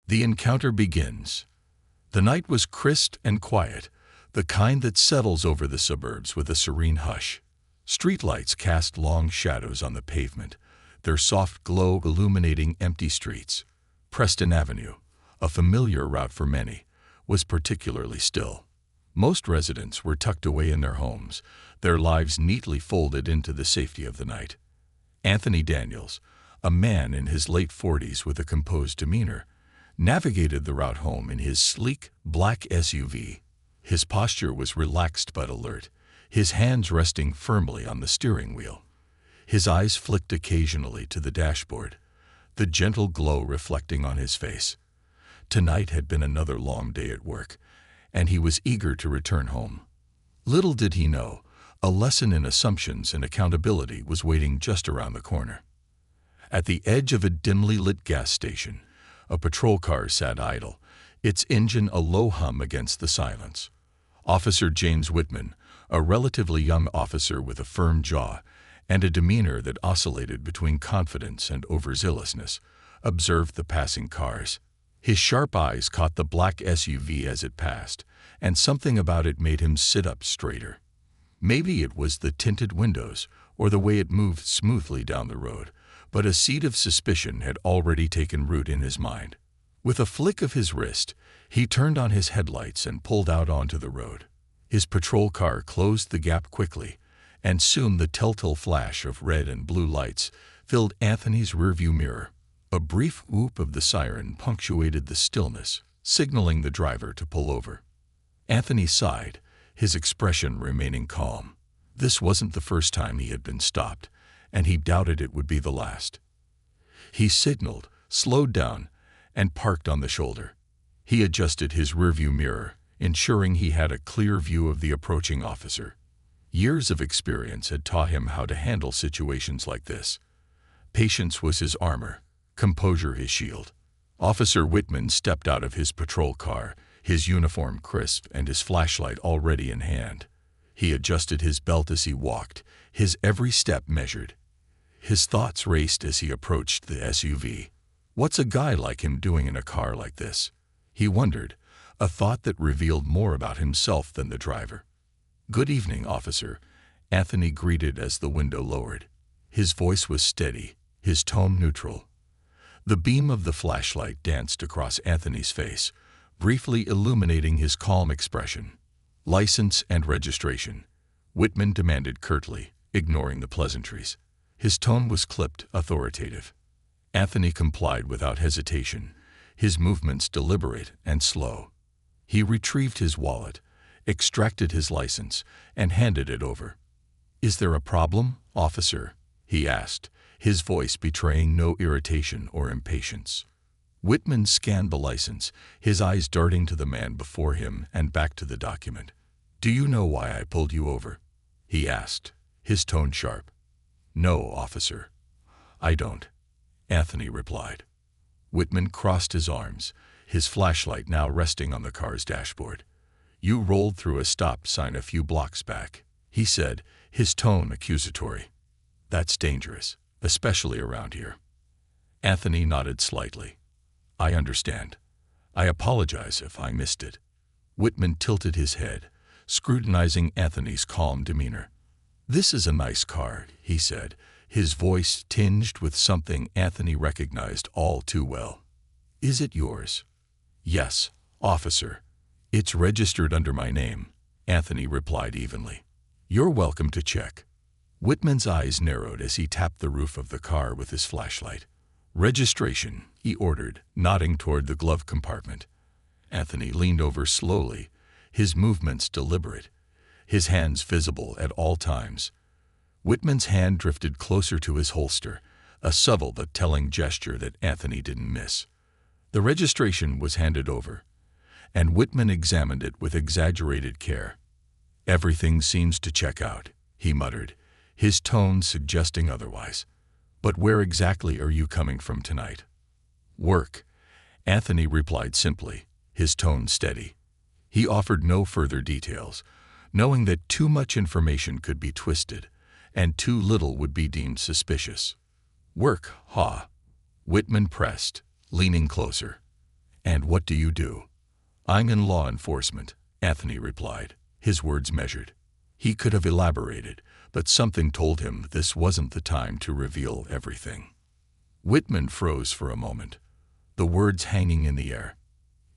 The encounter begins. The night was crisp and quiet, the kind that settles over the suburbs with a serene hush. Streetlights cast long shadows on the pavement, their soft glow illuminating empty streets. Preston Avenue, a familiar route for many, was particularly still. Most residents were tucked away in their homes, their lives neatly folded into the safety of the night. Anthony Daniels, a man in his late 40s with a composed demeanor, navigated the route home in his sleek, black SUV. His posture was relaxed but alert, his hands resting firmly on the steering wheel. His eyes flicked occasionally to the dashboard, the gentle glow reflecting on his face. Tonight had been another long day at work, and he was eager to return home. Little did he know, a lesson in assumptions and accountability was waiting just around the corner. At the edge of a dimly lit gas station, a patrol car sat idle, its engine a low hum against the silence. Officer James Whitman, a relatively young officer with a firm jaw and a demeanor that oscillated between confidence and overzealousness, observed the passing cars. His sharp eyes caught the black SUV as it passed, and something about it made him sit up straighter. Maybe it was the tinted windows or the way it moved smoothly down the road, but a seed of suspicion had already taken root in his mind. With a flick of his wrist, he turned on his headlights and pulled out onto the road. His patrol car closed the gap quickly, and soon the telltale flash of red and blue lights filled Anthony's rearview mirror. A brief whoop of the siren punctuated the stillness, signaling the driver to pull over. Anthony sighed, his expression remaining calm. This wasn't the first time he had been stopped, and he doubted it would be the last. He signaled, slowed down, and parked on the shoulder. He adjusted his rearview mirror, ensuring he had a clear view of the approaching officer. Years of experience had taught him how to handle situations like this. Patience was his armor, composure his shield. Officer Whitman stepped out of his patrol car, his uniform crisp and his flashlight already in hand. He adjusted his belt as he walked, his every step measured. His thoughts raced as he approached the SUV. What's a guy like him doing in a car like this? He wondered, a thought that revealed more about himself than the driver. "Good evening, officer," Anthony greeted as the window lowered. His voice was steady, his tone neutral. The beam of the flashlight danced across Anthony's face, briefly illuminating his calm expression. "License and registration," Whitman demanded curtly, ignoring the pleasantries. His tone was clipped, authoritative. Anthony complied without hesitation, his movements deliberate and slow. He retrieved his wallet, extracted his license, and handed it over. "Is there a problem, officer?" he asked, his voice betraying no irritation or impatience. Whitman scanned the license, his eyes darting to the man before him and back to the document. "Do you know why I pulled you over?" he asked, his tone sharp. "No, officer, I don't," Anthony replied. Whitman crossed his arms, his flashlight now resting on the car's dashboard. "You rolled through a stop sign a few blocks back," he said, his tone accusatory. "That's dangerous, especially around here." Anthony nodded slightly. "I understand. I apologize if I missed it." Whitman tilted his head, scrutinizing Anthony's calm demeanor. "This is a nice car," he said, his voice tinged with something Anthony recognized all too well. "Is it yours?" "Yes, officer. It's registered under my name," Anthony replied evenly. "You're welcome to check." Whitman's eyes narrowed as he tapped the roof of the car with his flashlight. "Registration," he ordered, nodding toward the glove compartment. Anthony leaned over slowly, his movements deliberate, his hands visible at all times. Whitman's hand drifted closer to his holster, a subtle but telling gesture that Anthony didn't miss. The registration was handed over, and Whitman examined it with exaggerated care. "Everything seems to check out," he muttered, his tone suggesting otherwise. "But where exactly are you coming from tonight?" "Work," Anthony replied simply, his tone steady. He offered no further details, knowing that too much information could be twisted, and too little would be deemed suspicious. "Work, ha?" Whitman pressed, leaning closer. "And what do you do?" "I'm in law enforcement," Anthony replied, his words measured. He could have elaborated, but something told him this wasn't the time to reveal everything. Whitman froze for a moment, the words hanging in the air.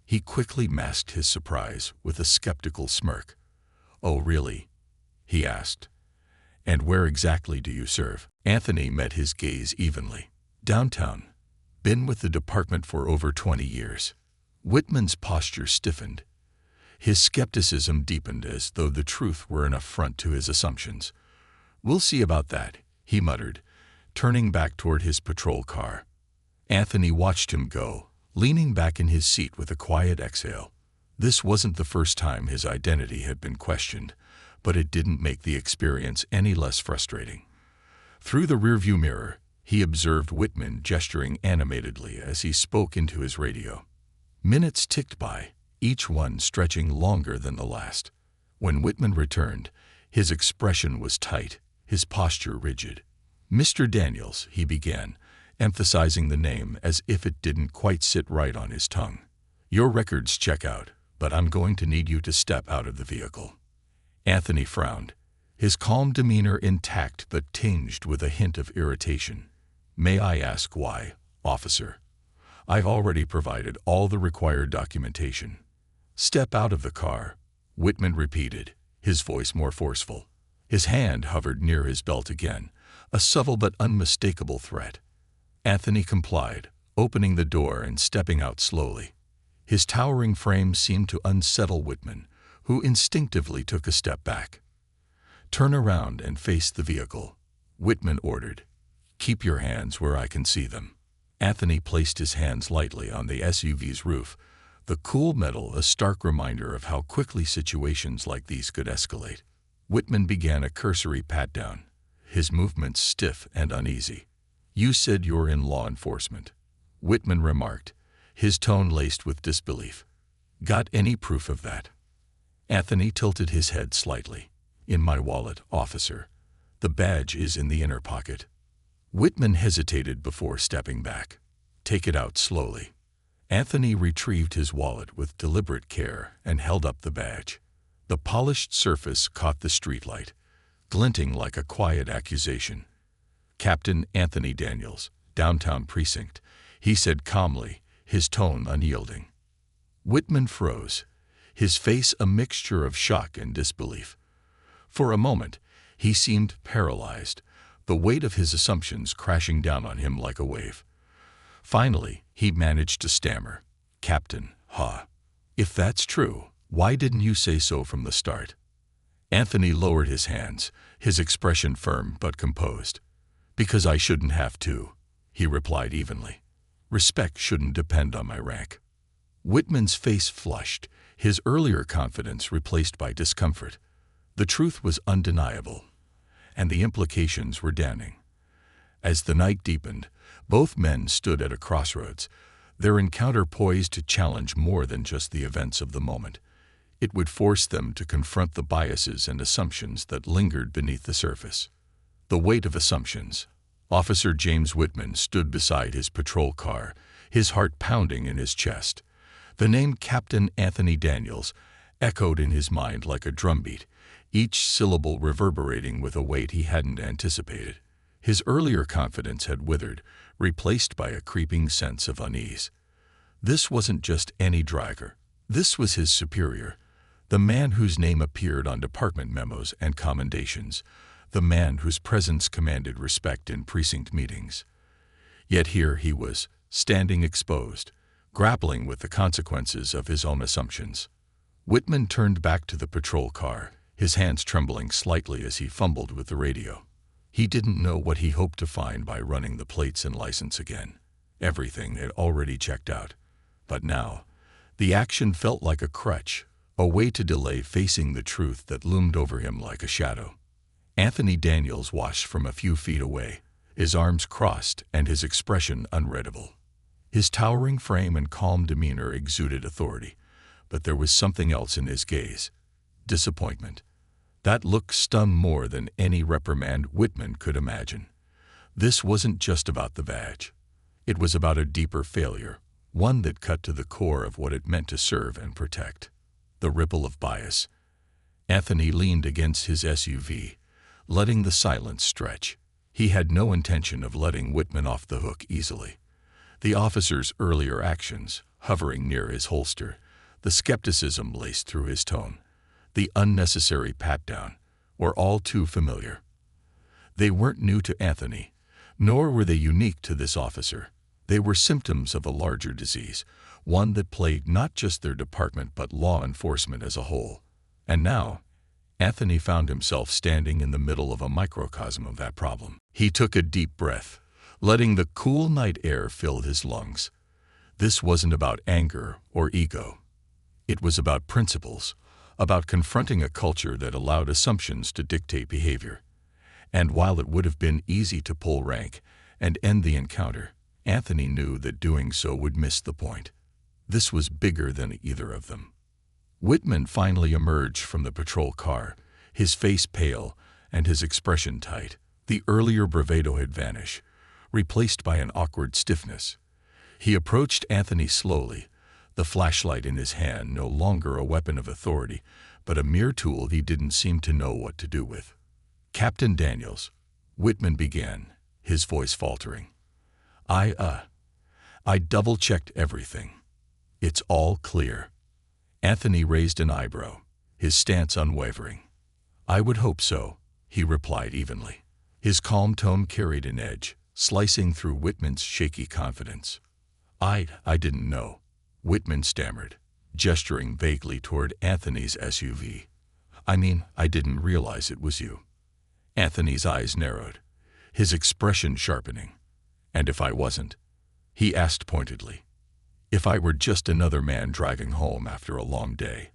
He quickly masked his surprise with a skeptical smirk. "Oh, really?" he asked. "And where exactly do you serve?" Anthony met his gaze evenly. "Downtown. Been with the department for over 20 years. Whitman's posture stiffened. His skepticism deepened as though the truth were an affront to his assumptions. "We'll see about that," he muttered, turning back toward his patrol car. Anthony watched him go, leaning back in his seat with a quiet exhale. This wasn't the first time his identity had been questioned, but it didn't make the experience any less frustrating. Through the rearview mirror, he observed Whitman gesturing animatedly as he spoke into his radio. Minutes ticked by, each one stretching longer than the last. When Whitman returned, his expression was tight, his posture rigid. "Mr. Daniels," he began, emphasizing the name as if it didn't quite sit right on his tongue. "Your records check out, but I'm going to need you to step out of the vehicle." Anthony frowned, his calm demeanor intact but tinged with a hint of irritation. "May I ask why, officer?" "I've already provided all the required documentation." "Step out of the car," Whitman repeated, his voice more forceful. His hand hovered near his belt again, a subtle but unmistakable threat. Anthony complied, opening the door and stepping out slowly. His towering frame seemed to unsettle Whitman, who instinctively took a step back. "Turn around and face the vehicle," Whitman ordered. "Keep your hands where I can see them." Anthony placed his hands lightly on the SUV's roof, the cool metal a stark reminder of how quickly situations like these could escalate. Whitman began a cursory pat-down, his movements stiff and uneasy. "You said you're in law enforcement," Whitman remarked, his tone laced with disbelief. "Got any proof of that?" Anthony tilted his head slightly. "In my wallet, officer. The badge is in the inner pocket." Whitman hesitated before stepping back. "Take it out slowly." Anthony retrieved his wallet with deliberate care and held up the badge. The polished surface caught the streetlight, glinting like a quiet accusation. "Captain Anthony Daniels, Downtown Precinct," he said calmly, his tone unyielding. Whitman froze, his face a mixture of shock and disbelief. For a moment, he seemed paralyzed, the weight of his assumptions crashing down on him like a wave. Finally, he managed to stammer, "Captain, if that's true, why didn't you say so from the start?" Anthony lowered his hands, his expression firm but composed. "Because I shouldn't have to," he replied evenly. "Respect shouldn't depend on my rank." Whitman's face flushed, his earlier confidence replaced by discomfort. The truth was undeniable, and the implications were damning. As the night deepened, both men stood at a crossroads, their encounter poised to challenge more than just the events of the moment. It would force them to confront the biases and assumptions that lingered beneath the surface. The weight of assumptions. Officer James Whitman stood beside his patrol car, his heart pounding in his chest. The name Captain Anthony Daniels echoed in his mind like a drumbeat, each syllable reverberating with a weight he hadn't anticipated. His earlier confidence had withered, replaced by a creeping sense of unease. This wasn't just any driver. This was his superior, the man whose name appeared on department memos and commendations, the man whose presence commanded respect in precinct meetings. Yet here he was, standing exposed, grappling with the consequences of his own assumptions. Whitman turned back to the patrol car, his hands trembling slightly as he fumbled with the radio. He didn't know what he hoped to find by running the plates and license again. Everything had already checked out. But now, the action felt like a crutch, a way to delay facing the truth that loomed over him like a shadow. Anthony Daniels watched from a few feet away, his arms crossed and his expression unreadable. His towering frame and calm demeanor exuded authority, but there was something else in his gaze. Disappointment. That look stung more than any reprimand Whitman could imagine. This wasn't just about the badge. It was about a deeper failure, one that cut to the core of what it meant to serve and protect. The ripple of bias. Anthony leaned against his SUV, letting the silence stretch. He had no intention of letting Whitman off the hook easily. The officer's earlier actions, hovering near his holster, the skepticism laced through his tone, the unnecessary pat-down, were all too familiar. They weren't new to Anthony, nor were they unique to this officer. They were symptoms of a larger disease, one that plagued not just their department but law enforcement as a whole. And now, Anthony found himself standing in the middle of a microcosm of that problem. He took a deep breath, letting the cool night air fill his lungs. This wasn't about anger or ego. It was about principles, about confronting a culture that allowed assumptions to dictate behavior. And while it would have been easy to pull rank and end the encounter, Anthony knew that doing so would miss the point. This was bigger than either of them. Whitman finally emerged from the patrol car, his face pale and his expression tight. The earlier bravado had vanished, replaced by an awkward stiffness. He approached Anthony slowly, the flashlight in his hand no longer a weapon of authority, but a mere tool he didn't seem to know what to do with. "Captain Daniels," Whitman began, his voice faltering. I double-checked everything. It's all clear." Anthony raised an eyebrow, his stance unwavering. "I would hope so," he replied evenly. His calm tone carried an edge, slicing through Whitman's shaky confidence. I didn't know," Whitman stammered, gesturing vaguely toward Anthony's SUV. I didn't realize it was you." Anthony's eyes narrowed, his expression sharpening. "And if I wasn't?" he asked pointedly. "If I were just another man driving home after a long day,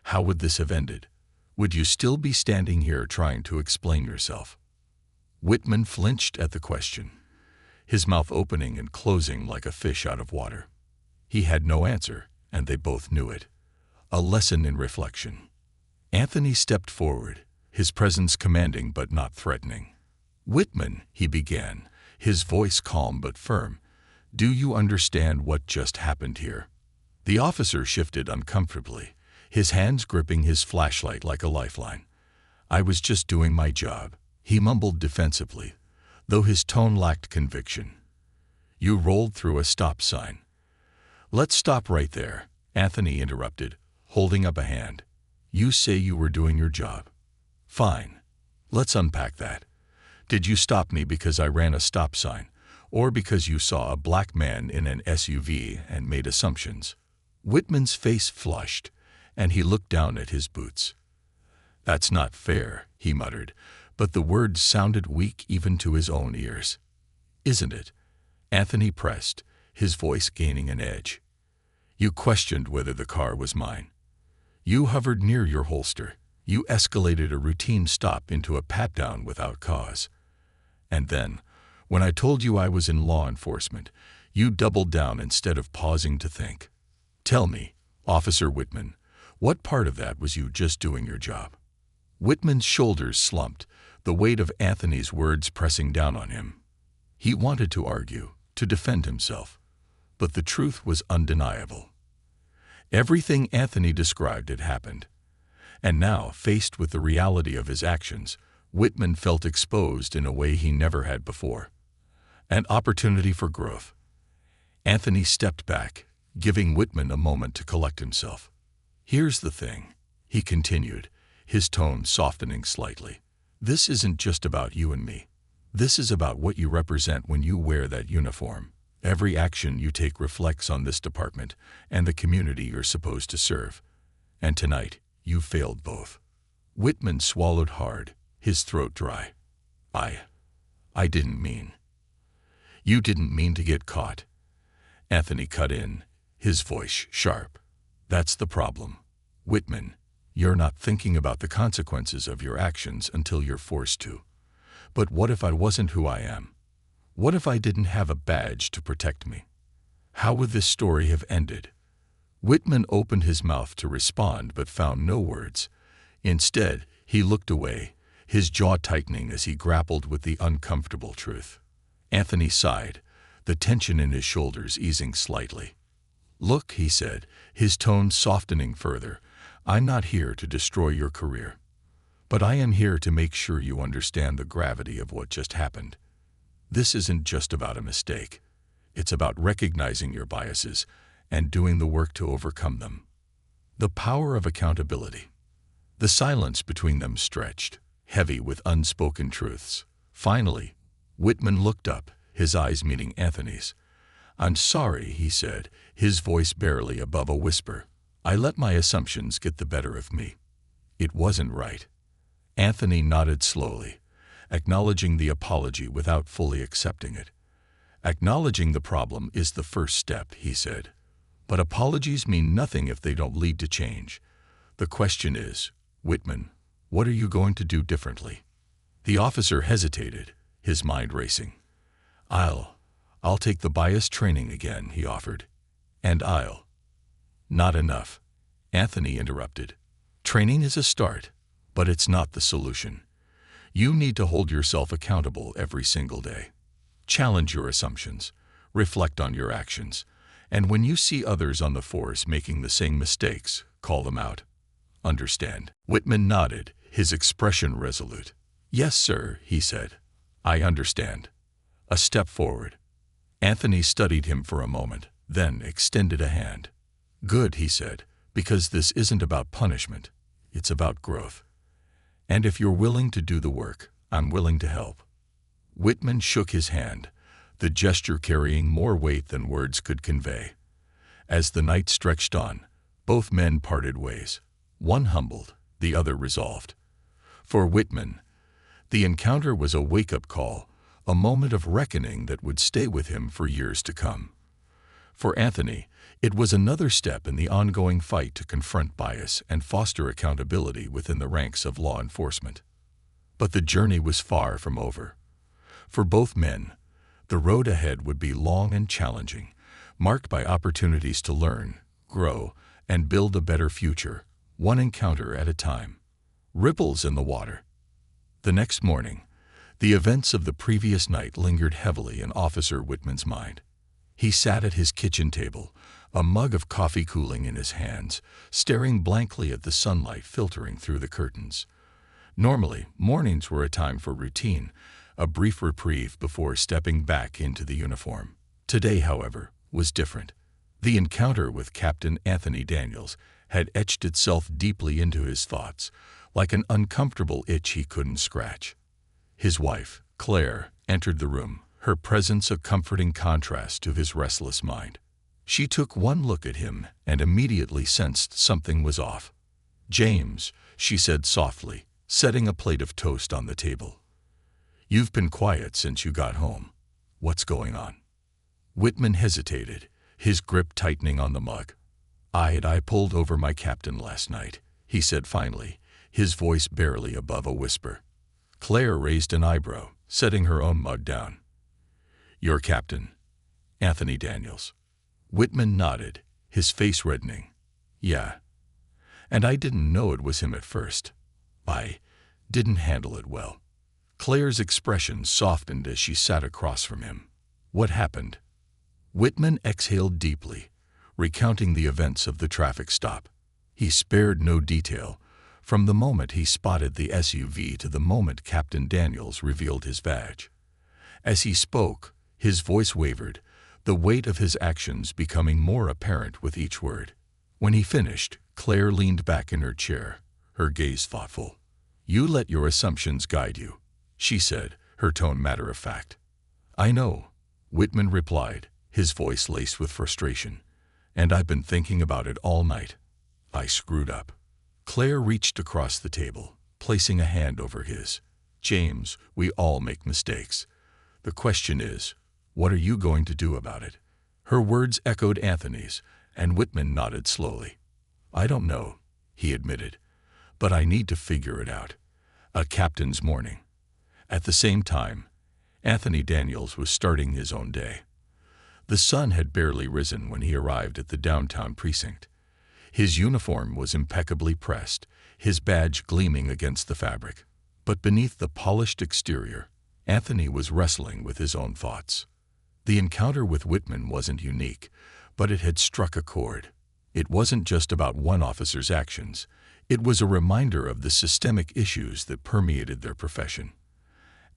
how would this have ended? Would you still be standing here trying to explain yourself?" Whitman flinched at the question, his mouth opening and closing like a fish out of water. He had no answer, and they both knew it. A lesson in reflection. Anthony stepped forward, his presence commanding but not threatening. "Whitman," he began, his voice calm but firm, "do you understand what just happened here?" The officer shifted uncomfortably, his hands gripping his flashlight like a lifeline. "I was just doing my job," he mumbled defensively, though his tone lacked conviction. "You rolled through a stop sign." "Let's stop right there," Anthony interrupted, holding up a hand. "You say you were doing your job. Fine. Let's unpack that. Did you stop me because I ran a stop sign, or because you saw a black man in an SUV and made assumptions?" Whitman's face flushed, and he looked down at his boots. "That's not fair," he muttered, but the words sounded weak even to his own ears. "Isn't it?" Anthony pressed, his voice gaining an edge. "You questioned whether the car was mine. You hovered near your holster. You escalated a routine stop into a pat-down without cause. And then, when I told you I was in law enforcement, you doubled down instead of pausing to think. Tell me, Officer Whitman, what part of that was you just doing your job?" Whitman's shoulders slumped, the weight of Anthony's words pressing down on him. He wanted to argue, to defend himself, but the truth was undeniable. Everything Anthony described had happened, and now, faced with the reality of his actions, Whitman felt exposed in a way he never had before. An opportunity for growth. Anthony stepped back, giving Whitman a moment to collect himself. "Here's the thing," he continued, his tone softening slightly. "This isn't just about you and me. This is about what you represent when you wear that uniform. Every action you take reflects on this department and the community you're supposed to serve. And tonight, you failed both." Whitman swallowed hard, his throat dry. I didn't mean." "You didn't mean to get caught." Anthony cut in, his voice sharp. "That's the problem. Whitman, you're not thinking about the consequences of your actions until you're forced to. But what if I wasn't who I am? What if I didn't have a badge to protect me? How would this story have ended?" Whitman opened his mouth to respond but found no words. Instead, he looked away, his jaw tightening as he grappled with the uncomfortable truth. Anthony sighed, the tension in his shoulders easing slightly. "Look," he said, his tone softening further, "I'm not here to destroy your career. But I am here to make sure you understand the gravity of what just happened. This isn't just about a mistake. It's about recognizing your biases and doing the work to overcome them." The power of accountability. The silence between them stretched, heavy with unspoken truths. Finally, Whitman looked up, his eyes meeting Anthony's. "I'm sorry," he said, his voice barely above a whisper. "I let my assumptions get the better of me. It wasn't right." Anthony nodded slowly, acknowledging the apology without fully accepting it. "Acknowledging the problem is the first step," he said. "But apologies mean nothing if they don't lead to change. The question is, Whitman, what are you going to do differently?" The officer hesitated, his mind racing. I'll take the bias training again," he offered. "And I'll—" "Not enough," Anthony interrupted. "Training is a start, but it's not the solution. You need to hold yourself accountable every single day. Challenge your assumptions, reflect on your actions, and when you see others on the force making the same mistakes, call them out. Understand?" Whitman nodded, his expression resolute. "Yes, sir," he said. "I understand." A step forward. Anthony studied him for a moment, then extended a hand. "Good," he said, "because this isn't about punishment. It's about growth. And if you're willing to do the work, I'm willing to help." Whitman shook his hand, the gesture carrying more weight than words could convey. As the night stretched on, both men parted ways, one humbled, the other resolved. For Whitman, the encounter was a wake-up call, a moment of reckoning that would stay with him for years to come. For Anthony, it was another step in the ongoing fight to confront bias and foster accountability within the ranks of law enforcement. But the journey was far from over. For both men, the road ahead would be long and challenging, marked by opportunities to learn, grow, and build a better future, one encounter at a time. Ripples in the water. The next morning, the events of the previous night lingered heavily in Officer Whitman's mind. He sat at his kitchen table, a mug of coffee cooling in his hands, staring blankly at the sunlight filtering through the curtains. Normally, mornings were a time for routine, a brief reprieve before stepping back into the uniform. Today, however, was different. The encounter with Captain Anthony Daniels had etched itself deeply into his thoughts, like an uncomfortable itch he couldn't scratch. His wife, Claire, entered the room, her presence a comforting contrast to his restless mind. She took one look at him and immediately sensed something was off. "James," she said softly, setting a plate of toast on the table. "You've been quiet since you got home. What's going on?" Whitman hesitated, his grip tightening on the mug. I pulled over my captain last night," he said finally, his voice barely above a whisper. Claire raised an eyebrow, setting her own mug down. "Your captain, Anthony Daniels." Whitman nodded, his face reddening. "Yeah. And I didn't know it was him at first. I didn't handle it well." Claire's expression softened as she sat across from him. "What happened?" Whitman exhaled deeply, recounting the events of the traffic stop. He spared no detail, from the moment he spotted the SUV to the moment Captain Daniels revealed his badge. As he spoke, his voice wavered, the weight of his actions becoming more apparent with each word. When he finished, Claire leaned back in her chair, her gaze thoughtful. "You let your assumptions guide you," she said, her tone matter-of-fact. "I know," Whitman replied, his voice laced with frustration. "And I've been thinking about it all night. I screwed up." Claire reached across the table, placing a hand over his. "James, we all make mistakes. The question is, what are you going to do about it?" Her words echoed Anthony's, and Whitman nodded slowly. "I don't know," he admitted, "but I need to figure it out. A captain's morning." At the same time, Anthony Daniels was starting his own day. The sun had barely risen when he arrived at the downtown precinct. His uniform was impeccably pressed, his badge gleaming against the fabric. But beneath the polished exterior, Anthony was wrestling with his own thoughts. The encounter with Whitman wasn't unique, but it had struck a chord. It wasn't just about one officer's actions. It was a reminder of the systemic issues that permeated their profession.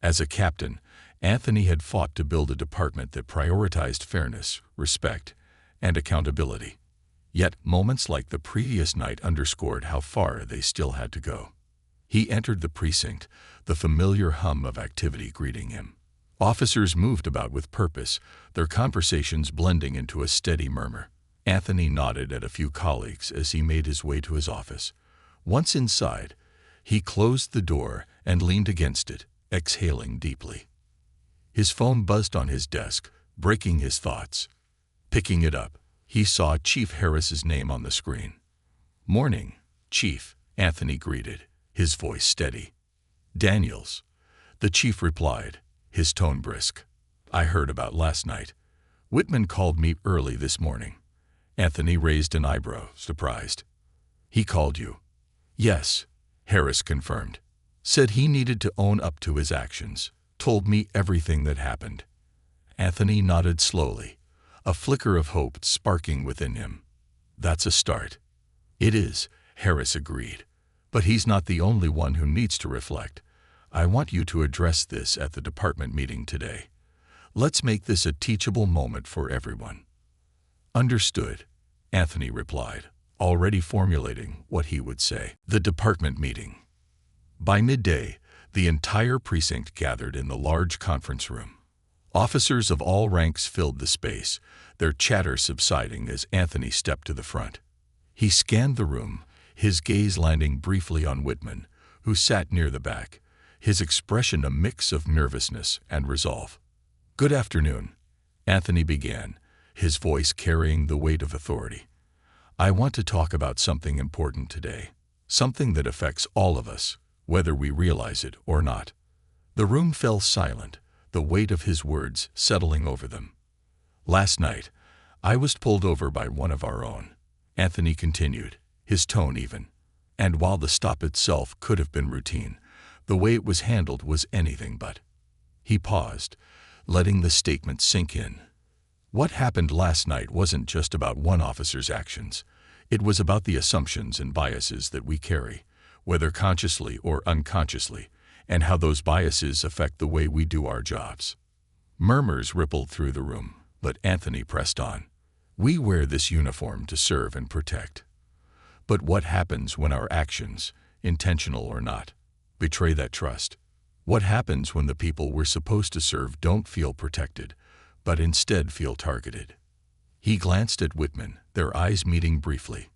As a captain, Anthony had fought to build a department that prioritized fairness, respect, and accountability. Yet moments like the previous night underscored how far they still had to go. He entered the precinct, the familiar hum of activity greeting him. Officers moved about with purpose, their conversations blending into a steady murmur. Anthony nodded at a few colleagues as he made his way to his office. Once inside, he closed the door and leaned against it, exhaling deeply. His phone buzzed on his desk, breaking his thoughts. Picking it up, he saw Chief Harris's name on the screen. "Morning, Chief," Anthony greeted, his voice steady. "Daniels," the chief replied, his tone brisk. "I heard about last night. Whitman called me early this morning." Anthony raised an eyebrow, surprised. "He called you?" "Yes," Harris confirmed. "Said he needed to own up to his actions. Told me everything that happened." Anthony nodded slowly, a flicker of hope sparking within him. "That's a start." "It is," Harris agreed. "But he's not the only one who needs to reflect. I want you to address this at the department meeting today. Let's make this a teachable moment for everyone." "Understood," Anthony replied, already formulating what he would say. The department meeting. By midday, the entire precinct gathered in the large conference room. Officers of all ranks filled the space, their chatter subsiding as Anthony stepped to the front. He scanned the room, his gaze landing briefly on Whitman, who sat near the back, his expression a mix of nervousness and resolve. "Good afternoon," Anthony began, his voice carrying the weight of authority. "I want to talk about something important today, something that affects all of us, whether we realize it or not." The room fell silent, the weight of his words settling over them. "Last night, I was pulled over by one of our own," Anthony continued, his tone even. "And while the stop itself could have been routine, the way it was handled was anything but." He paused, letting the statement sink in. What happened last night wasn't just about one officer's actions. It was about the assumptions and biases that we carry, whether consciously or unconsciously, and how those biases affect the way we do our jobs. Murmurs rippled through the room, but Anthony pressed on. "We wear this uniform to serve and protect. But what happens when our actions, intentional or not, betray that trust? What happens when the people we're supposed to serve don't feel protected, but instead feel targeted?" He glanced at Whitman, their eyes meeting briefly.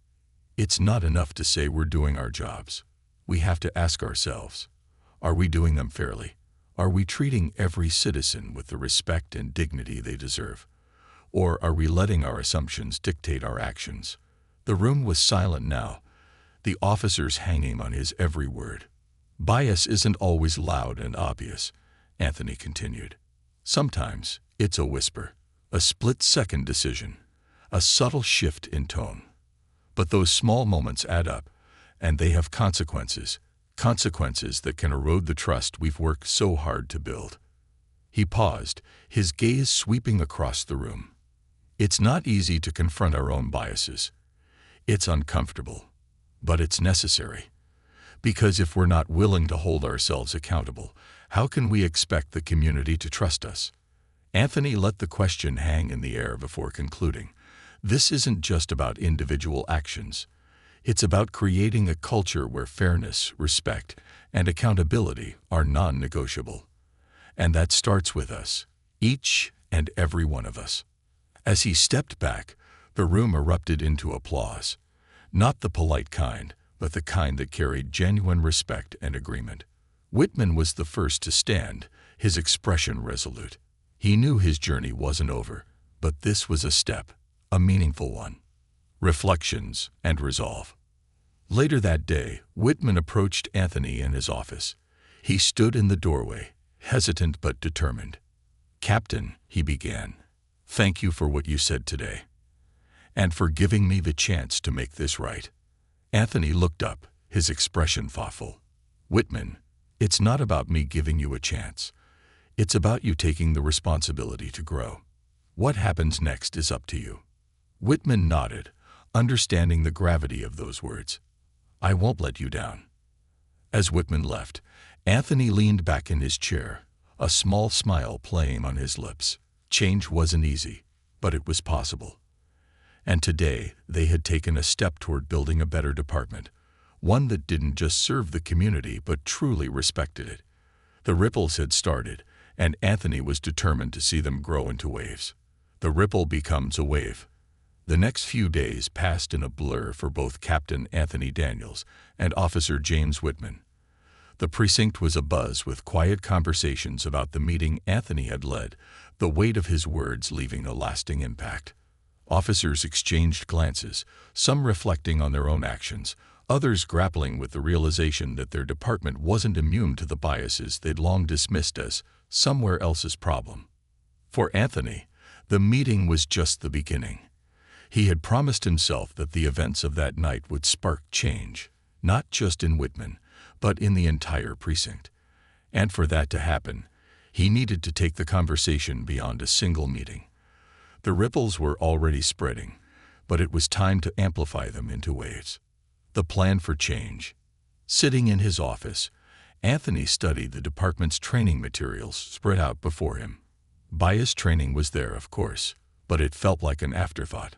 "It's not enough to say we're doing our jobs. We have to ask ourselves, are we doing them fairly? Are we treating every citizen with the respect and dignity they deserve? Or are we letting our assumptions dictate our actions?" The room was silent now, the officers hanging on his every word. "Bias isn't always loud and obvious," Anthony continued. "Sometimes it's a whisper, a split-second decision, a subtle shift in tone. But those small moments add up, and they have consequences that can erode the trust we've worked so hard to build." He paused, his gaze sweeping across the room. "It's not easy to confront our own biases. It's uncomfortable, but it's necessary. Because if we're not willing to hold ourselves accountable, how can we expect the community to trust us?" Anthony let the question hang in the air before concluding. "This isn't just about individual actions. It's about creating a culture where fairness, respect, and accountability are non-negotiable. And that starts with us, each and every one of us." As he stepped back, the room erupted into applause. Not the polite kind, but the kind that carried genuine respect and agreement. Whitman was the first to stand, his expression resolute. He knew his journey wasn't over, but this was a step, a meaningful one. Reflections and resolve. Later that day, Whitman approached Anthony in his office. He stood in the doorway, hesitant but determined. "Captain," he began, "thank you for what you said today, and for giving me the chance to make this right." Anthony looked up, his expression thoughtful. "Whitman, it's not about me giving you a chance. It's about you taking the responsibility to grow. What happens next is up to you. Whitman nodded, understanding the gravity of those words. "I won't let you down." As Whitman left, Anthony leaned back in his chair, a small smile playing on his lips. Change wasn't easy, but it was possible. And today, they had taken a step toward building a better department, one that didn't just serve the community but truly respected it. The ripples had started, and Anthony was determined to see them grow into waves. The ripple becomes a wave. The next few days passed in a blur for both Captain Anthony Daniels and Officer James Whitman. The precinct was abuzz with quiet conversations about the meeting Anthony had led, the weight of his words leaving a lasting impact. Officers exchanged glances, some reflecting on their own actions, others grappling with the realization that their department wasn't immune to the biases they'd long dismissed as somewhere else's problem. For Anthony, the meeting was just the beginning. He had promised himself that the events of that night would spark change, not just in Whitman, but in the entire precinct. And for that to happen, he needed to take the conversation beyond a single meeting. The ripples were already spreading, but it was time to amplify them into waves. The plan for change. Sitting in his office, Anthony studied the department's training materials spread out before him. Bias training was there, of course, but it felt like an afterthought.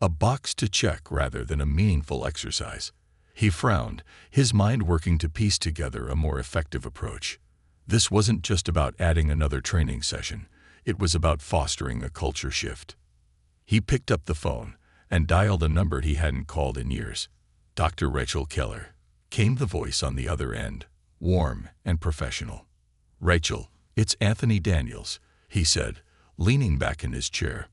A box to check rather than a meaningful exercise. He frowned, his mind working to piece together a more effective approach. This wasn't just about adding another training session. It was about fostering a culture shift. He picked up the phone and dialed a number he hadn't called in years. "Dr. Rachel Keller," came the voice on the other end, warm and professional. "Rachel, it's Anthony Daniels," he said, leaning back in his chair.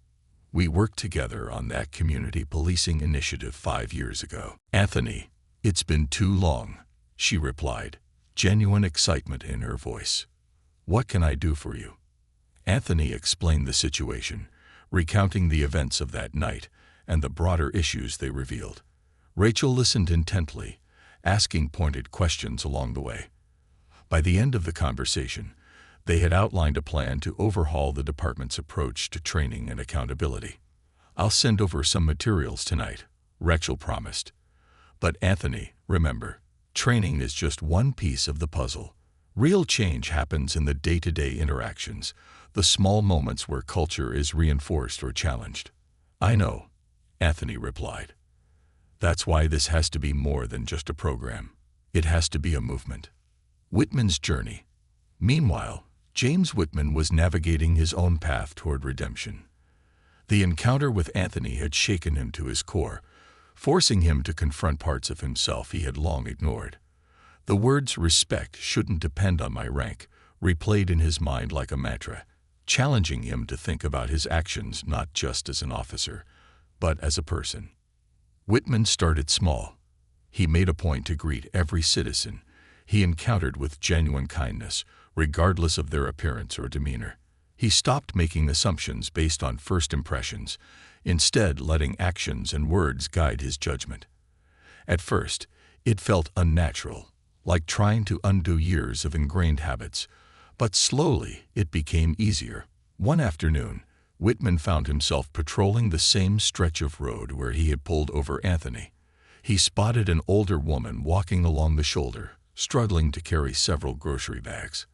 "We worked together on that community policing initiative 5 years ago." "Anthony, it's been too long," she replied, genuine excitement in her voice. "What can I do for you?" Anthony explained the situation, recounting the events of that night and the broader issues they revealed. Rachel listened intently, asking pointed questions along the way. By the end of the conversation, they had outlined a plan to overhaul the department's approach to training and accountability. "I'll send over some materials tonight," Rachel promised. "But Anthony, remember, training is just one piece of the puzzle. Real change happens in the day-to-day interactions, the small moments where culture is reinforced or challenged." "I know," Anthony replied. "That's why this has to be more than just a program. It has to be a movement." Whitman's journey. Meanwhile, James Whitman was navigating his own path toward redemption. The encounter with Anthony had shaken him to his core, forcing him to confront parts of himself he had long ignored. The words "respect shouldn't depend on my rank" replayed in his mind like a mantra, challenging him to think about his actions not just as an officer, but as a person. Whitman started small. He made a point to greet every citizen he encountered with genuine kindness, regardless of their appearance or demeanor. He stopped making assumptions based on first impressions, instead letting actions and words guide his judgment. At first, it felt unnatural, like trying to undo years of ingrained habits, but slowly it became easier. One afternoon, Whitman found himself patrolling the same stretch of road where he had pulled over Anthony. He spotted an older woman walking along the shoulder, struggling to carry several grocery bags.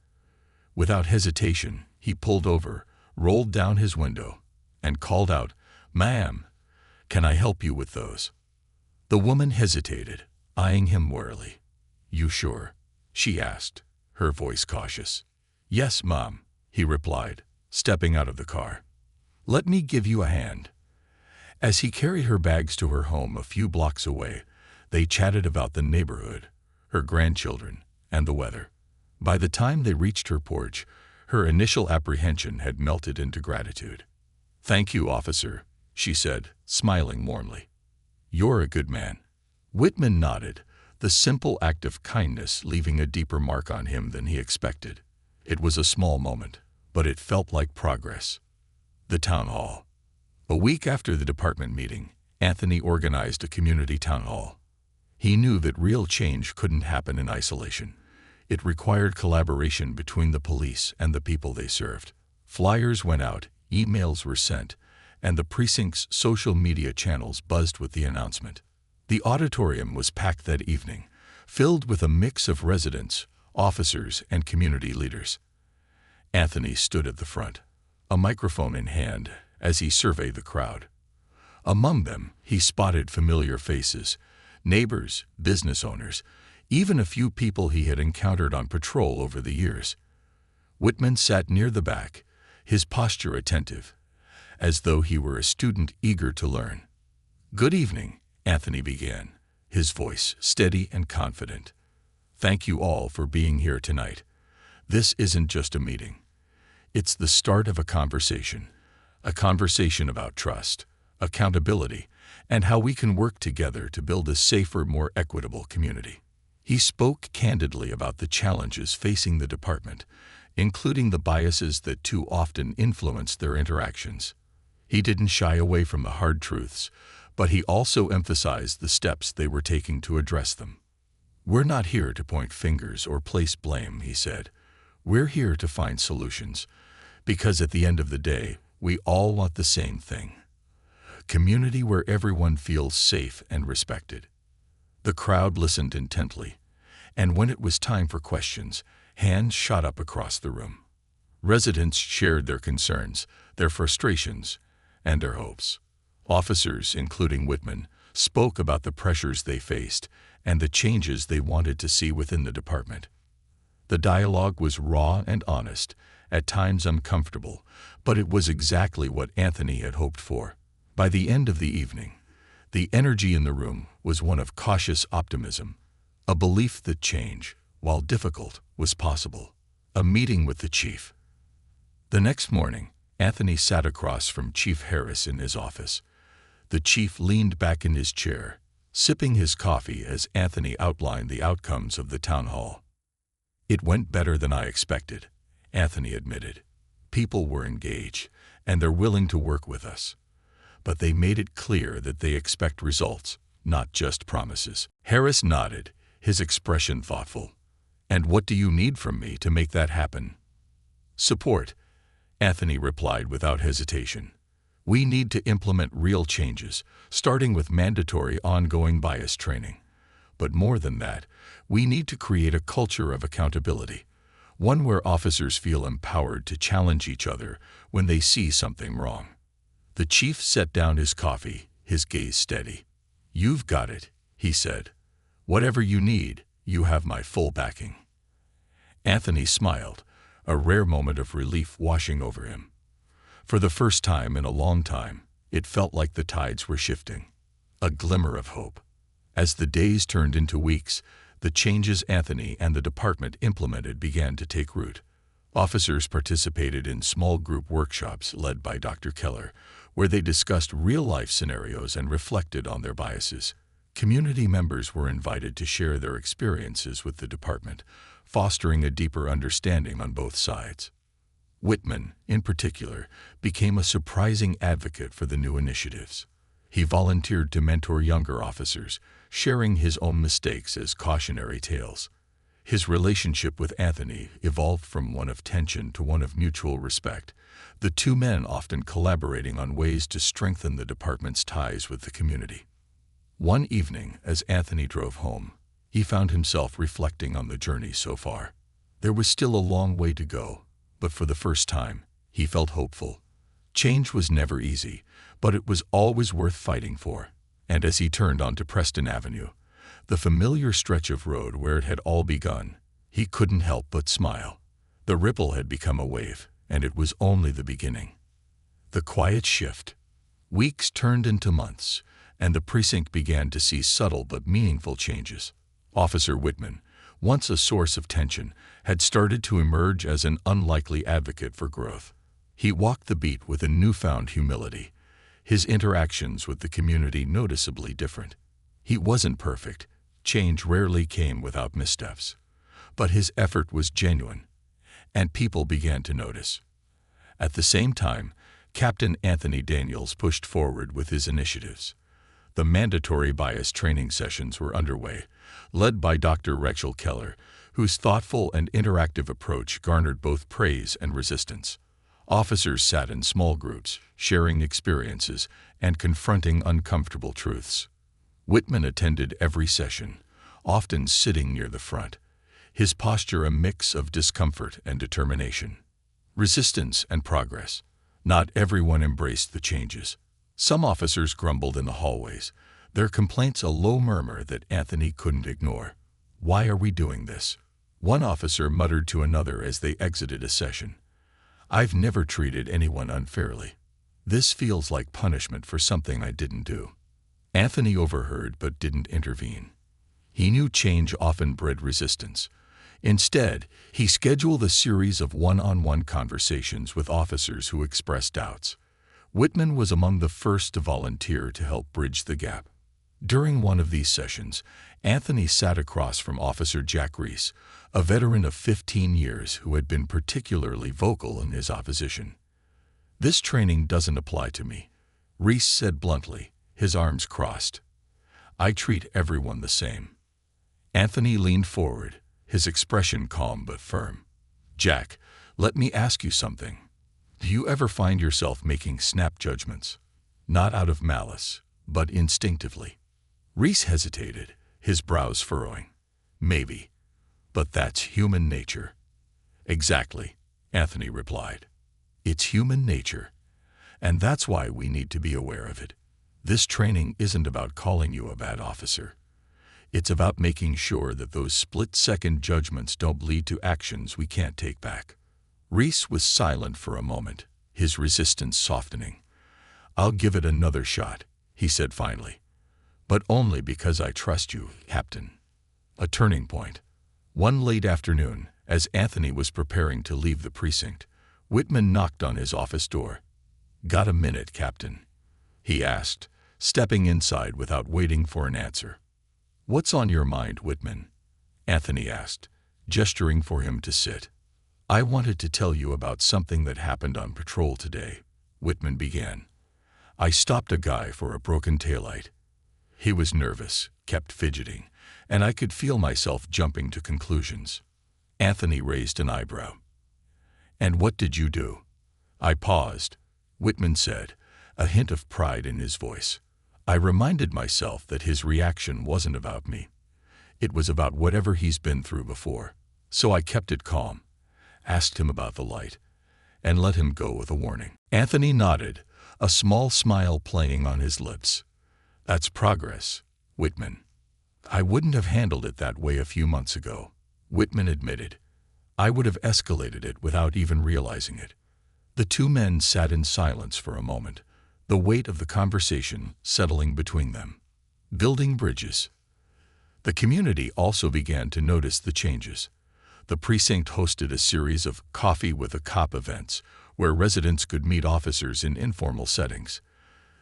Without hesitation, he pulled over, rolled down his window, and called out, "Ma'am, can I help you with those?" The woman hesitated, eyeing him warily. "You sure?" she asked, her voice cautious. "Yes, Mom," he replied, stepping out of the car. "Let me give you a hand." As he carried her bags to her home a few blocks away, they chatted about the neighborhood, her grandchildren, and the weather. By the time they reached her porch, her initial apprehension had melted into gratitude. "Thank you, officer," she said, smiling warmly. "You're a good man." Whitman nodded, the simple act of kindness leaving a deeper mark on him than he expected. It was a small moment, but it felt like progress. The town hall. A week after the department meeting, Anthony organized a community town hall. He knew that real change couldn't happen in isolation. It required collaboration between the police and the people they served. Flyers went out, emails were sent, and the precinct's social media channels buzzed with the announcement. The auditorium was packed that evening, filled with a mix of residents, officers, and community leaders. Anthony stood at the front, a microphone in hand, as he surveyed the crowd. Among them, he spotted familiar faces, neighbors, business owners, even a few people he had encountered on patrol over the years. Whitman sat near the back, his posture attentive, as though he were a student eager to learn. "Good evening," Anthony began, his voice steady and confident. "Thank you all for being here tonight. This isn't just a meeting. It's the start of a conversation about trust, accountability, and how we can work together to build a safer, more equitable community." He spoke candidly about the challenges facing the department, including the biases that too often influence their interactions. He didn't shy away from the hard truths, but he also emphasized the steps they were taking to address them. "We're not here to point fingers or place blame," he said. "We're here to find solutions, because at the end of the day, we all want the same thing: community where everyone feels safe and respected." The crowd listened intently, and when it was time for questions, hands shot up across the room. Residents shared their concerns, their frustrations, and their hopes. Officers, including Whitman, spoke about the pressures they faced and the changes they wanted to see within the department. The dialogue was raw and honest, at times uncomfortable, but it was exactly what Anthony had hoped for. By the end of the evening, the energy in the room was one of cautious optimism, a belief that change, while difficult, was possible. A meeting with the chief. The next morning, Anthony sat across from Chief Harris in his office. The chief leaned back in his chair, sipping his coffee as Anthony outlined the outcomes of the town hall. "It went better than I expected," Anthony admitted. "People were engaged, and they're willing to work with us. But they made it clear that they expect results, not just promises." Harris nodded, his expression thoughtful. "And what do you need from me to make that happen?" "Support," Anthony replied without hesitation. "We need to implement real changes, starting with mandatory ongoing bias training. But more than that, we need to create a culture of accountability, one where officers feel empowered to challenge each other when they see something wrong." The chief set down his coffee, his gaze steady. "You've got it," he said. "Whatever you need, you have my full backing." Anthony smiled, a rare moment of relief washing over him. For the first time in a long time, it felt like the tides were shifting. A glimmer of hope. As the days turned into weeks, the changes Anthony and the department implemented began to take root. Officers participated in small group workshops led by Dr. Keller, where they discussed real-life scenarios and reflected on their biases. Community members were invited to share their experiences with the department, fostering a deeper understanding on both sides. Whitman, in particular, became a surprising advocate for the new initiatives. He volunteered to mentor younger officers, sharing his own mistakes as cautionary tales. His relationship with Anthony evolved from one of tension to one of mutual respect, the two men often collaborating on ways to strengthen the department's ties with the community. One evening, as Anthony drove home, he found himself reflecting on the journey so far. There was still a long way to go, but for the first time, he felt hopeful. Change was never easy, but it was always worth fighting for. And as he turned onto Preston Avenue, the familiar stretch of road where it had all begun, he couldn't help but smile. The ripple had become a wave, and it was only the beginning. The quiet shift. Weeks turned into months, and the precinct began to see subtle but meaningful changes. Officer Whitman, once a source of tension, had started to emerge as an unlikely advocate for growth. He walked the beat with a newfound humility, his interactions with the community noticeably different. He wasn't perfect. Change rarely came without missteps. But his effort was genuine, and people began to notice. At the same time, Captain Anthony Daniels pushed forward with his initiatives. The mandatory bias training sessions were underway, led by Dr. Rachel Keller, whose thoughtful and interactive approach garnered both praise and resistance. Officers sat in small groups, sharing experiences and confronting uncomfortable truths. Whitman attended every session, often sitting near the front, his posture a mix of discomfort and determination. Resistance and progress. Not everyone embraced the changes. Some officers grumbled in the hallways, their complaints a low murmur that Anthony couldn't ignore. "Why are we doing this?" one officer muttered to another as they exited a session. "I've never treated anyone unfairly. This feels like punishment for something I didn't do." Anthony overheard but didn't intervene. He knew change often bred resistance. Instead, he scheduled a series of one-on-one conversations with officers who expressed doubts. Whitman was among the first to volunteer to help bridge the gap. During one of these sessions, Anthony sat across from Officer Jack Reese, a veteran of 15 years who had been particularly vocal in his opposition. "This training doesn't apply to me," Reese said bluntly, his arms crossed. "I treat everyone the same." Anthony leaned forward, his expression calm but firm. "Jack, let me ask you something. Do you ever find yourself making snap judgments? Not out of malice, but instinctively?" Reese hesitated, his brows furrowing. "Maybe. But that's human nature." "Exactly," Anthony replied. "It's human nature. And that's why we need to be aware of it. This training isn't about calling you a bad officer. It's about making sure that those split-second judgments don't lead to actions we can't take back." Reese was silent for a moment, his resistance softening. "I'll give it another shot," he said finally. "But only because I trust you, Captain." A turning point. One late afternoon, as Anthony was preparing to leave the precinct, Whitman knocked on his office door. "Got a minute, Captain?" he asked, stepping inside without waiting for an answer. "What's on your mind, Whitman?" Anthony asked, gesturing for him to sit. "I wanted to tell you about something that happened on patrol today," Whitman began. "I stopped a guy for a broken taillight. He was nervous, kept fidgeting, and I could feel myself jumping to conclusions." Anthony raised an eyebrow. "And what did you do?" "I paused," Whitman said, a hint of pride in his voice. "I reminded myself that his reaction wasn't about me. It was about whatever he's been through before. So I kept it calm, asked him about the light, and let him go with a warning." Anthony nodded, a small smile playing on his lips. "That's progress, Whitman." "I wouldn't have handled it that way a few months ago," Whitman admitted. "I would have escalated it without even realizing it." The two men sat in silence for a moment, the weight of the conversation settling between them. Building bridges. The community also began to notice the changes. The precinct hosted a series of Coffee with a Cop events where residents could meet officers in informal settings.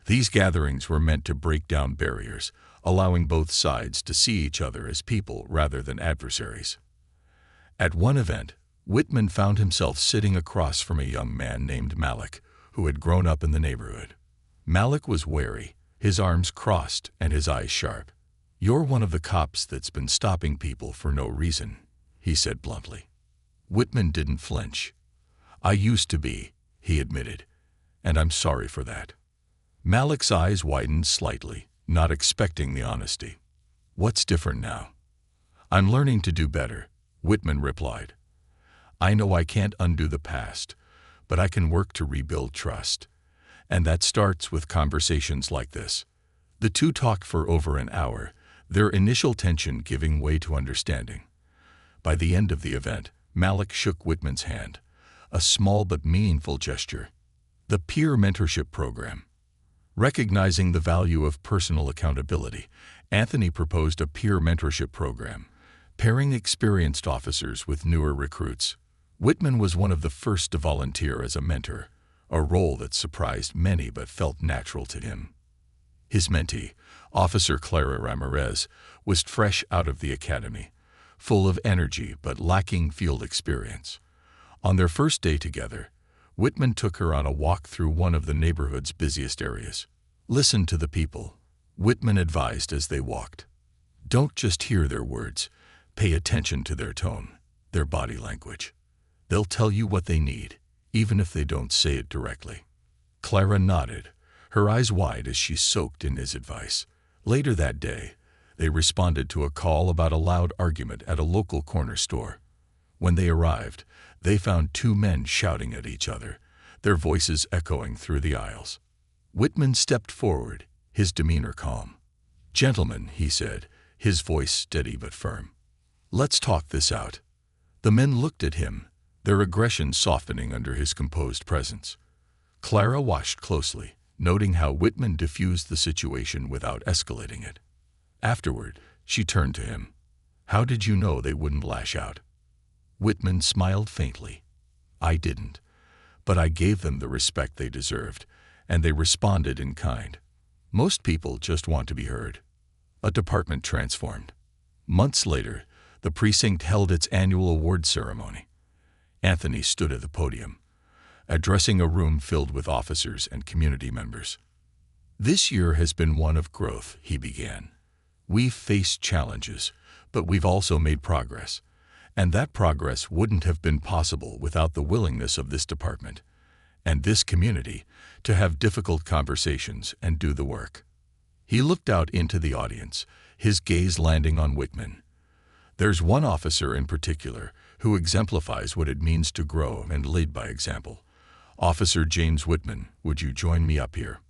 These gatherings were meant to break down barriers, allowing both sides to see each other as people rather than adversaries. At one event, Whitman found himself sitting across from a young man named Malik, who had grown up in the neighborhood. Malik was wary, his arms crossed and his eyes sharp. "You're one of the cops that's been stopping people for no reason," he said bluntly. Whitman didn't flinch. "I used to be," he admitted, "and I'm sorry for that." Malik's eyes widened slightly, not expecting the honesty. "What's different now?" "I'm learning to do better," Whitman replied. "I know I can't undo the past, but I can work to rebuild trust. And that starts with conversations like this." The two talked for over an hour, their initial tension giving way to understanding. By the end of the event, Malik shook Whitman's hand, a small but meaningful gesture. The peer mentorship program. Recognizing the value of personal accountability, Anthony proposed a peer mentorship program, pairing experienced officers with newer recruits. Whitman was one of the first to volunteer as a mentor, a role that surprised many but felt natural to him. His mentee, Officer Clara Ramirez, was fresh out of the academy, full of energy but lacking field experience. On their first day together, Whitman took her on a walk through one of the neighborhood's busiest areas. "Listen to the people," Whitman advised as they walked. "Don't just hear their words, pay attention to their tone, their body language. They'll tell you what they need, even if they don't say it directly. Clara nodded, her eyes wide as she soaked in his advice. Later that day, they responded to a call about a loud argument at a local corner store. When they arrived, they found two men shouting at each other, their voices echoing through the aisles. Whitman stepped forward, his demeanor calm. "Gentlemen," he said, his voice steady but firm. "Let's talk this out." The men looked at him, their aggression softening under his composed presence. Clara watched closely, noting how Whitman diffused the situation without escalating it. Afterward, she turned to him. "How did you know they wouldn't lash out?" Whitman smiled faintly. "I didn't, but I gave them the respect they deserved, and they responded in kind. Most people just want to be heard." A department transformed. Months later, the precinct held its annual award ceremony. Anthony stood at the podium, addressing a room filled with officers and community members. "This year has been one of growth," he began. "We've faced challenges, but we've also made progress. And that progress wouldn't have been possible without the willingness of this department and this community to have difficult conversations and do the work." He looked out into the audience, his gaze landing on Whitman. "There's one officer in particular who exemplifies what it means to grow and lead by example. Officer James Whitman, would you join me up here?"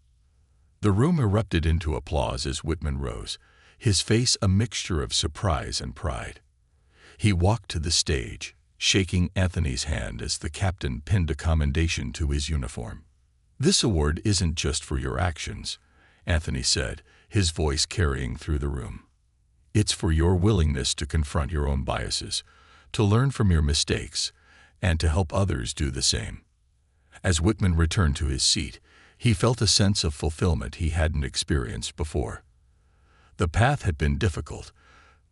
The room erupted into applause as Whitman rose, his face a mixture of surprise and pride. He walked to the stage, shaking Anthony's hand as the captain pinned a commendation to his uniform. "This award isn't just for your actions," Anthony said, his voice carrying through the room. "It's for your willingness to confront your own biases, to learn from your mistakes, and to help others do the same." As Whitman returned to his seat, he felt a sense of fulfillment he hadn't experienced before. The path had been difficult,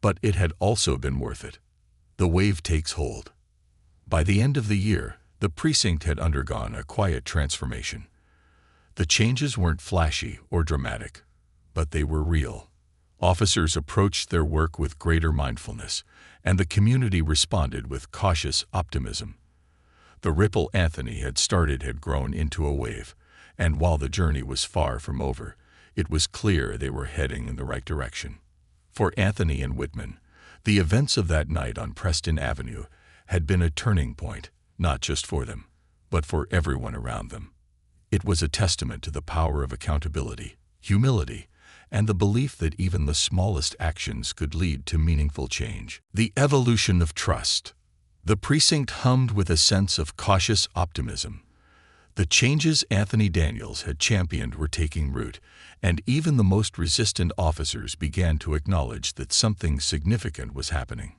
but it had also been worth it. The wave takes hold. By the end of the year, the precinct had undergone a quiet transformation. The changes weren't flashy or dramatic, but they were real. Officers approached their work with greater mindfulness, and the community responded with cautious optimism. The ripple Anthony had started had grown into a wave, and while the journey was far from over, it was clear they were heading in the right direction. For Anthony and Whitman, the events of that night on Preston Avenue had been a turning point, not just for them, but for everyone around them. It was a testament to the power of accountability, humility, and the belief that even the smallest actions could lead to meaningful change. The evolution of trust. The precinct hummed with a sense of cautious optimism. The changes Anthony Daniels had championed were taking root, and even the most resistant officers began to acknowledge that something significant was happening.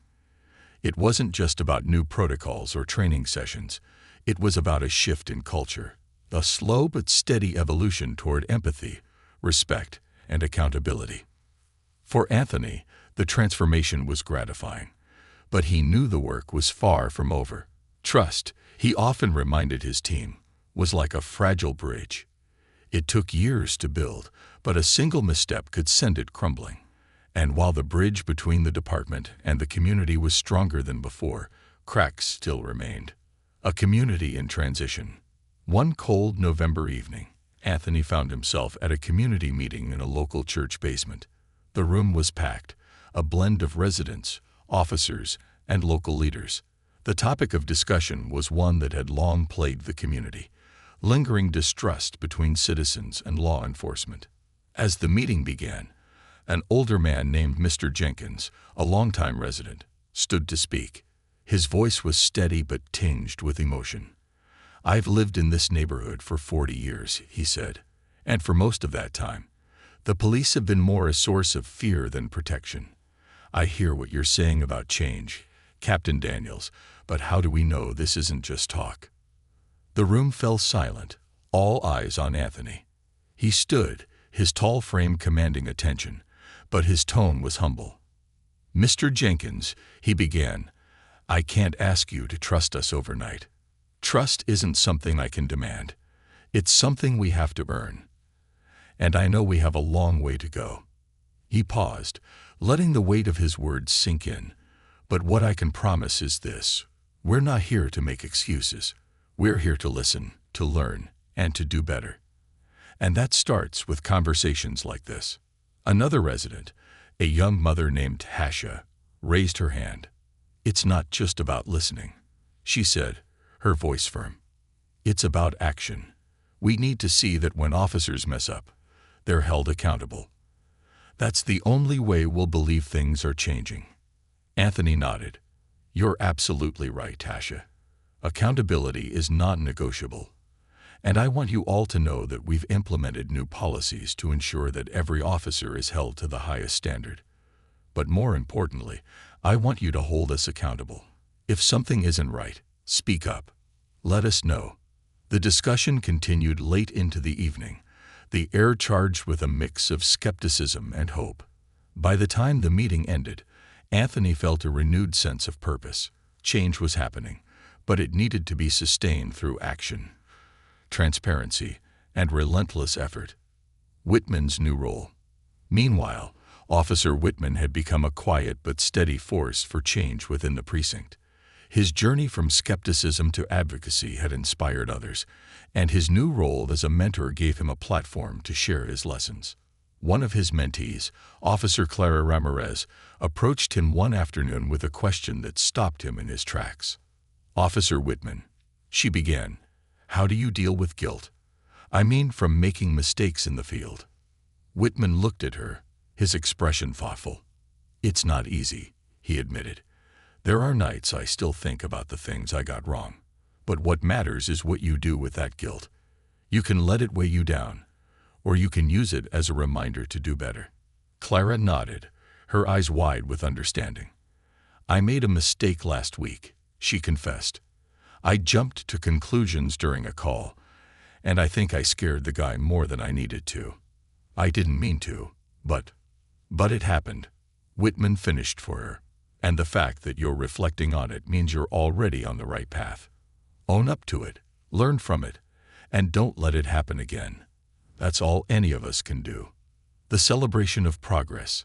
It wasn't just about new protocols or training sessions. It was about a shift in culture, a slow but steady evolution toward empathy, respect, and accountability. For Anthony, the transformation was gratifying, but he knew the work was far from over. Trust, he often reminded his team, was like a fragile bridge. It took years to build, but a single misstep could send it crumbling. And while the bridge between the department and the community was stronger than before, cracks still remained. A community in transition. One cold November evening, Anthony found himself at a community meeting in a local church basement. The room was packed, a blend of residents, officers, and local leaders. The topic of discussion was one that had long plagued the community: lingering distrust between citizens and law enforcement. As the meeting began, an older man named Mr. Jenkins, a longtime resident, stood to speak. His voice was steady but tinged with emotion. "I've lived in this neighborhood for 40 years, he said, "and for most of that time, the police have been more a source of fear than protection. I hear what you're saying about change, Captain Daniels, but how do we know this isn't just talk?" The room fell silent, all eyes on Anthony. He stood, his tall frame commanding attention, but his tone was humble. "Mr. Jenkins," he began, "I can't ask you to trust us overnight. Trust isn't something I can demand. It's something we have to earn. And I know we have a long way to go." He paused, letting the weight of his words sink in. "But what I can promise is this: we're not here to make excuses. We're here to listen, to learn, and to do better. And that starts with conversations like this. Another resident, a young mother named Hasha, raised her hand. It's not just about listening, she said, her voice firm. It's about action. We need to see that when officers mess up, they're held accountable. That's the only way we'll believe things are changing. Anthony nodded. You're absolutely right, Tasha. Accountability is non-negotiable. And I want you all to know that we've implemented new policies to ensure that every officer is held to the highest standard. But more importantly, I want you to hold us accountable. If something isn't right, speak up. Let us know. The discussion continued late into the evening, the air charged with a mix of skepticism and hope. By the time the meeting ended, Anthony felt a renewed sense of purpose. Change was happening, but it needed to be sustained through action, transparency, and relentless effort. Whitman's new role. Meanwhile, Officer Whitman had become a quiet but steady force for change within the precinct. His journey from skepticism to advocacy had inspired others, and his new role as a mentor gave him a platform to share his lessons. One of his mentees, Officer Clara Ramirez, approached him one afternoon with a question that stopped him in his tracks. Officer Whitman, she began, how do you deal with guilt? I mean, from making mistakes in the field. Whitman looked at her, his expression thoughtful. It's not easy, he admitted. There are nights I still think about the things I got wrong. But what matters is what you do with that guilt. You can let it weigh you down, or you can use it as a reminder to do better. Clara nodded, her eyes wide with understanding. I made a mistake last week, she confessed. I jumped to conclusions during a call, and I think I scared the guy more than I needed to. I didn't mean to, but it happened. Whitman finished for her. And the fact that you're reflecting on it means you're already on the right path. Own up to it, learn from it, and don't let it happen again. That's all any of us can do. The celebration of progress.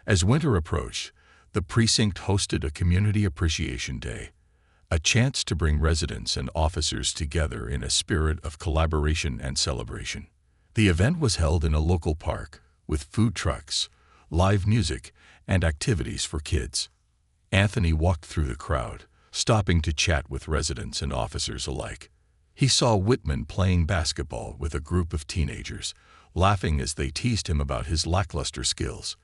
As winter approached, the precinct hosted a Community Appreciation Day, a chance to bring residents and officers together in a spirit of collaboration and celebration. The event was held in a local park, with food trucks, live music, and activities for kids. Anthony walked through the crowd, stopping to chat with residents and officers alike. He saw Whitman playing basketball with a group of teenagers, laughing as they teased him about his lackluster skills.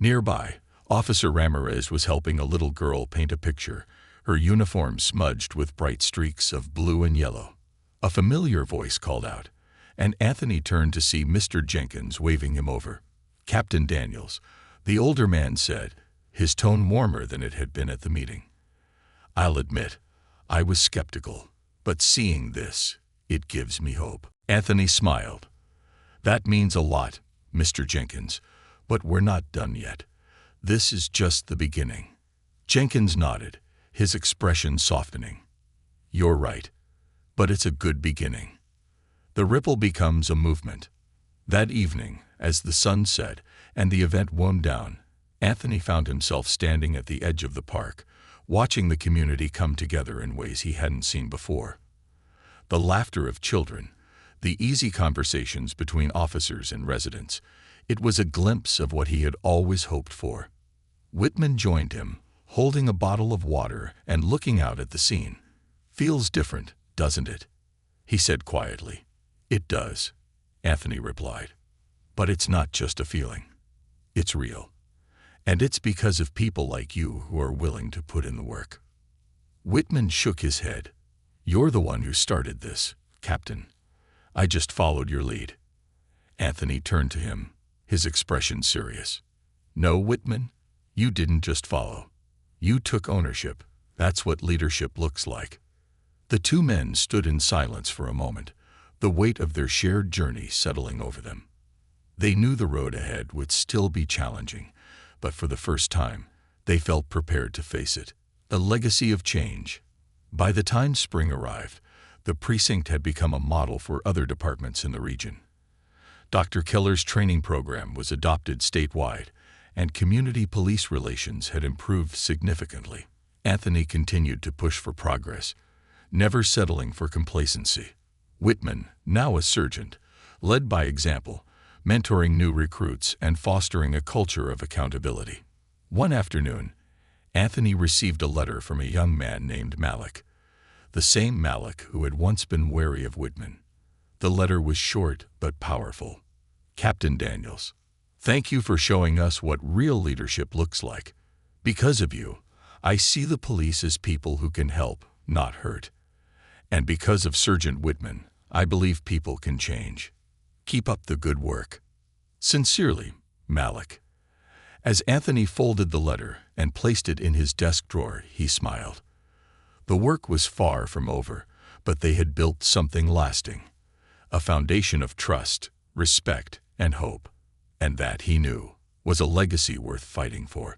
Nearby, Officer Ramirez was helping a little girl paint a picture, her uniform smudged with bright streaks of blue and yellow. A familiar voice called out, and Anthony turned to see Mr. Jenkins waving him over. Captain Daniels, the older man said, his tone warmer than it had been at the meeting. I'll admit, I was skeptical, but seeing this, it gives me hope. Anthony smiled. That means a lot, Mr. Jenkins, but we're not done yet. This is just the beginning. Jenkins nodded, his expression softening. You're right, but it's a good beginning. The ripple becomes a movement. That evening, as the sun set and the event wound down, Anthony found himself standing at the edge of the park, watching the community come together in ways he hadn't seen before. The laughter of children, the easy conversations between officers and residents, it was a glimpse of what he had always hoped for. Whitman joined him, holding a bottle of water and looking out at the scene. Feels different, doesn't it? He said quietly. It does, Anthony replied. But it's not just a feeling. It's real. And it's because of people like you who are willing to put in the work. Whitman shook his head. You're the one who started this, Captain. I just followed your lead. Anthony turned to him, his expression serious. No, Whitman, you didn't just follow. You took ownership. That's what leadership looks like. The two men stood in silence for a moment, the weight of their shared journey settling over them. They knew the road ahead would still be challenging, but for the first time, they felt prepared to face it. A legacy of change. By the time spring arrived, the precinct had become a model for other departments in the region. Dr. Keller's training program was adopted statewide, and community police relations had improved significantly. Anthony continued to push for progress, never settling for complacency. Whitman, now a sergeant, led by example, mentoring new recruits and fostering a culture of accountability. One afternoon, Anthony received a letter from a young man named Malik, the same Malik who had once been wary of Whitman. The letter was short but powerful. Captain Daniels, thank you for showing us what real leadership looks like. Because of you, I see the police as people who can help, not hurt. And because of Sergeant Whitman, I believe people can change. Keep up the good work. Sincerely, Malik. As Anthony folded the letter and placed it in his desk drawer, he smiled. The work was far from over, but they had built something lasting. A foundation of trust, respect, and hope. And that, he knew, was a legacy worth fighting for.